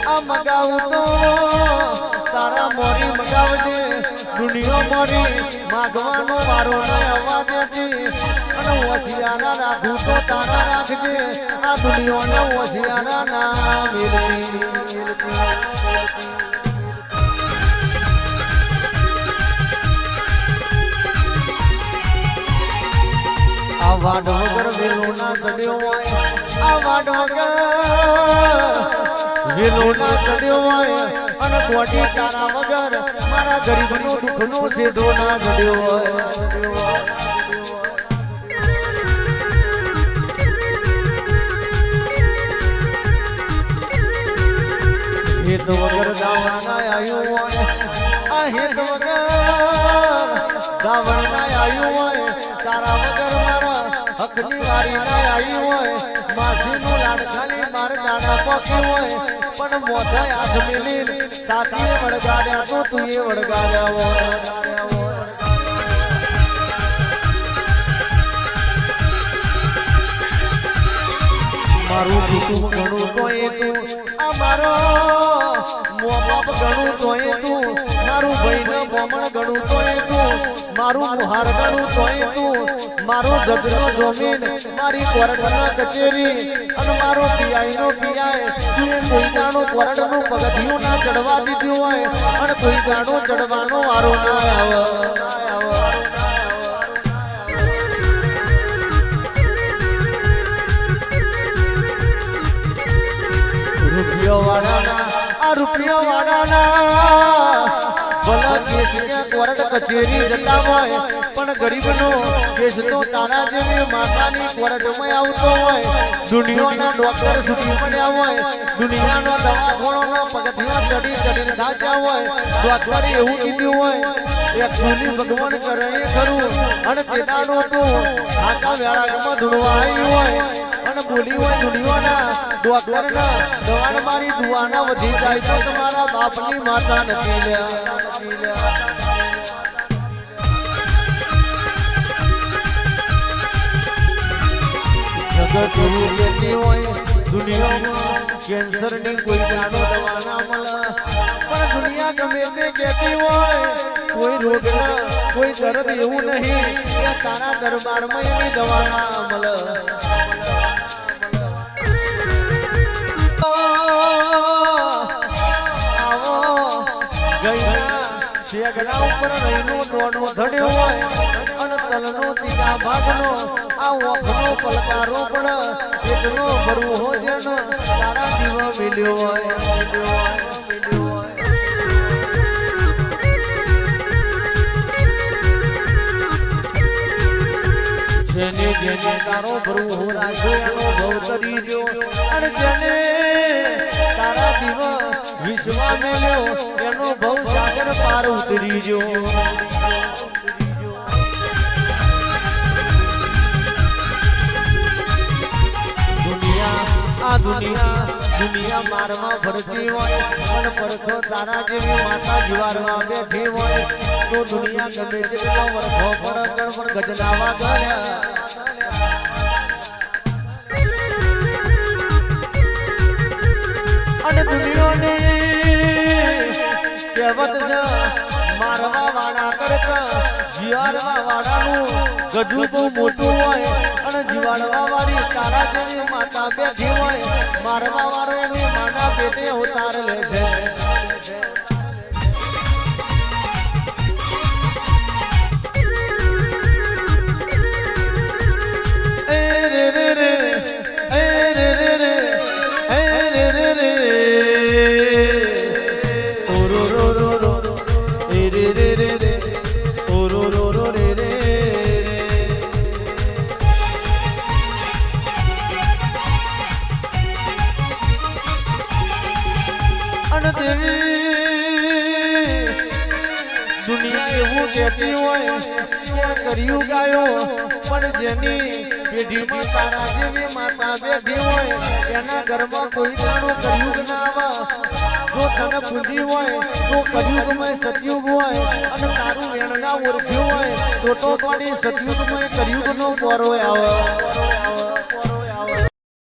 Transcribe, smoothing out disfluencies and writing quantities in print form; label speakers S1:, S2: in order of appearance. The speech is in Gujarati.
S1: આ મગાવું તો તારા મોરી મગાવજે દુનિયા મોરી માગવાનો મારો ન અવાજેથી અને ઓસિયાના રાખું તો તારા રાખજે આ દુનિયાને ઓસિયાના ના મિલતી આવા ડોગર વેલો ના ચડ્યો હોય આવા ડોગર વેલો ના ચડ્યો હોય અને કોટી તારા વગર મારા ગરીબનો દુઃખનો સેધો ના ચડ્યો હોય હેત વગર દાવાના આવ્યું હોય આ હેત વગર દાવાના આવ્યું હોય તારા વગર મારા હકની વારી ના આવી હોય માસીનું લાડ ખાલી માર દાણા પોકી હોય પણ મોઢા હાથ મેલી સાથી વળગાડ્યા તો તું એ વળગાડ્યા હોય મારું કુટુંબ ઘણું તોય તું આ મારો મોબાપ ઘણું તોય તું મારું ભાઈને બોમણ ઘણું તોય તું મારું મુહાર ઘણું તોય તું મારું જગનો જમીન મારી કોર્ટના કચેરી અને મારો પીઆઈનો પીઆઈ તું કોઈ જાણો કોર્ટનું પગથિયું ના ચડવા દીધું હોય અને કોઈ જાણો ચડવાનો વારો ના આવે રૂપિયો વાળાના આ રૂપિયો વાળાના ભલા કેસને કોર્ટ કચેરી જતા હોય પણ ગરીબનો કેસ તો તારા જેવી માતાની કોર્ટમાં આવતો હોય દુનિયાના ડોક્ટર સુધી પડ્યા હોય દુનિયાનો દવાખાનાના પગથિયા ચડીને થાક્યા હોય ડોક્ટરે એવું કીધું હોય એક સુની ભગવાન કરે ખરું અને તેદાનો તું આકા વેળામાં ધૂળવા આવી હોય અને બોલી હોય દુનિયાના ડોક્ટરના દવાને મારી દુઆના વધી જાય તો તમારા બાપની માતા નથી લ્યા જગત એવું કહેતી હોય દુનિયામાં કેન્સરની કોઈ જાણો દવા ના મળે પણ દુનિયા ગમે તે કહેતી હોય કોઈ રોગના કોઈ દર્દ એવું નહીં કે તારા દરબારમાં એની દવા ના મળે શેગડા ઉપર રહીનો ડોનો ધડ્યો હોય અને તલનો ત્રીજા ભાગનો આ ઓખનો પલકારો પણ એટલો ભરવો હોય જેનો તારા જીવ મિલ્યો હોય જેને જેને તારો ભરવો રાખ્યો એનો ભવ કરી દો અને જેને તારા જીવ વિશ્વા મેલ્યો એનો ભવ સાગર પાર ઉતરી જો દુનિયા મારમાં ભરતી હોય પણ પરખો તારા જેવી માતા જીવારમાં બેઠી હોય તો દુનિયા ગમે તેટલો વરખો ફરક પણ ગજનાવા કર્યા અને દુનિયાની કહેવત છે મારવા વાળા કરતા જીવાડવા વાળાનું ગજુ બહુ મોટું હોય અને જીવાડવા વાળી તારા જેવી માતા બેઠી હોય મારવા વાળો એની માના પેટે અવતાર લે છે દુનિયા એવું કહેતી હોય કર્યું ગાયો પણ જેની પેઢીમાં તારા જેવી માતા બેઠી હોય એના ઘરમાં કોઈ જાણું કર્યું ના આવે જો તને પૂજી હોય તો કયુગમય સતયુગ હોય અને તારું વેણ ના ઓળખ્યું હોય તો પાડી સતયુગમય કયુગનો પોરો આવે